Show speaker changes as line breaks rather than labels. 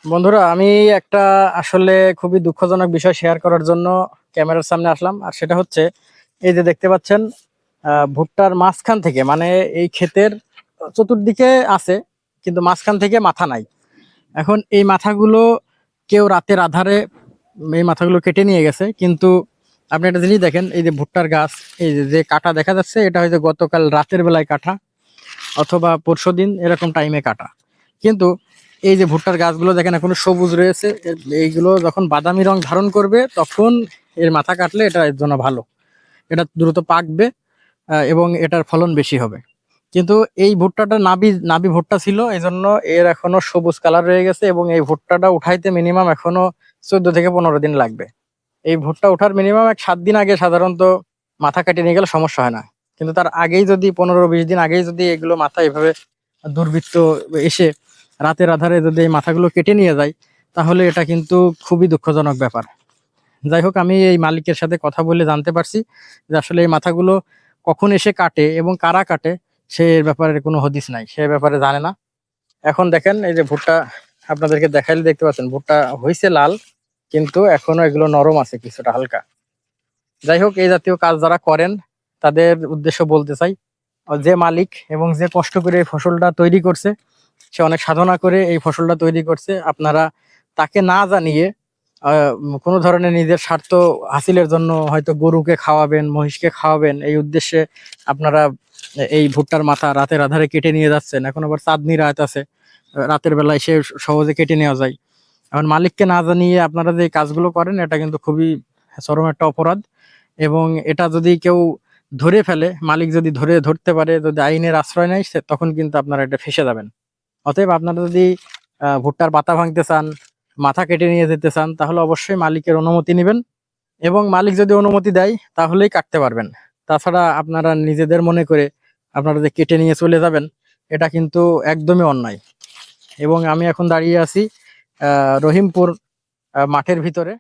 বন্ধুরা, আমি একটা আসলে খুবই দুঃখজনক বিষয় শেয়ার করার জন্য ক্যামেরার সামনে আসলাম। আর সেটা হচ্ছে, এই যে দেখতে পাচ্ছেন, ভুট্টার মাঝখান থেকে, মানে এই ক্ষেতের চতুর্দিকে আছে, কিন্তু মাঝখান থেকে মাথা নাই। এখন এই মাথাগুলো কেউ রাতের আধারে এই মাথাগুলো কেটে নিয়ে গেছে। কিন্তু আপনি একটা জিনিস দেখেন, এই যে ভুট্টার গাছ, এই যে যে কাটা দেখা যাচ্ছে, এটা হয়তো গতকাল রাতের বেলায় কাটা অথবা পরশুদিন এরকম টাইমে কাটা। কিন্তু এই যে ভুট্টার গাছগুলো দেখেন এখনো সবুজ রয়েছে। এইগুলো যখন বাদামি রং ধারণ করবে তখন এর মাথা কাটলে এটা এর জন্য ভালো, এটা দ্রুত পাকবে এবং এটার ফলন বেশি হবে। কিন্তু এই ভুট্টাটা নাবি নাবি ভুট্টা ছিল, এই জন্য এর এখনো সবুজ কালার রয়ে গেছে এবং এই ভুট্টাটা উঠাইতে মিনিমাম এখনো 14 থেকে 15 দিন লাগবে। এই ভুট্টা ওঠার মিনিমাম 7 দিন আগে সাধারণত মাথা কেটে নিয়ে গেলে সমস্যা হয় না। কিন্তু তার আগেই যদি 15-20 দিন আগেই যদি এগুলো মাথা এভাবে দুর্বৃত্ত এসে রাতের আধারে যদি এই মাথাগুলো কেটে নিয়ে যায়, তাহলে এটা কিন্তু খুবই দুঃখজনক ব্যাপার। যাই হোক, আমি এই মালিকের সাথে কথা বলে জানতে পারছি যে আসলে এই মাথাগুলো কখন এসে কাটে এবং কারা কাটে সে এর ব্যাপারে কোনো হদিস নাই, সে ব্যাপারে জানে না। এখন দেখেন, এই যে ভুট্টা আপনাদেরকে দেখাইলে দেখতে পাচ্ছেন ভুট্টা হইছে লাল, কিন্তু এখনো এগুলো নরম আছে কিছুটা হালকা। যাই হোক, এই জাতীয় কাজ যারা করেন তাদের উদ্দেশ্য বলতে চাই, যে মালিক এবং যে কষ্ট করে এই ফসলটা তৈরি করছে, সে অনেক সাধনা করে এই ফসলটা তৈরি করছে, আপনারা তাকে না জানিয়ে কোনো ধরনের নিজের স্বার্থ হাসিলের জন্য হয়তো গরুকে খাওয়াবেন, মহিষকে খাওয়াবেন এই উদ্দেশ্যে আপনারা এই ভুট্টার মাথা রাতের আধারে কেটে নিয়ে যাচ্ছেন। এখন আবার চাঁদনি রাত আছে, রাতের বেলায় সে সহজে কেটে নেওয়া যায়। এখন মালিককে না জানিয়ে আপনারা যে এই কাজগুলো করেন, এটা কিন্তু খুবই চরম একটা অপরাধ। এবং এটা যদি কেউ ধরে ফেলে, মালিক যদি ধরতে পারে, যদি আইনের আশ্রয় নেয়, তখন কিন্তু আপনারা এটা ফেঁসে যাবেন। অতএব আপনারা যদি ভুট্টার পাতা ভাঙতে চান, মাথা কেটে নিয়ে যেতে চান, তাহলে অবশ্যই মালিকের অনুমতি নেবেন এবং মালিক যদি অনুমতি দেয় তাহলেই কাটতে পারবেন। তাছাড়া আপনারা নিজেদের মনে করে আপনারা যে কেটে নিয়ে চলে যাবেন, এটা কিন্তু একদমই অন্যায়। এবং আমি এখন দাঁড়িয়ে আছি রহিমপুর মাঠের ভিতরে।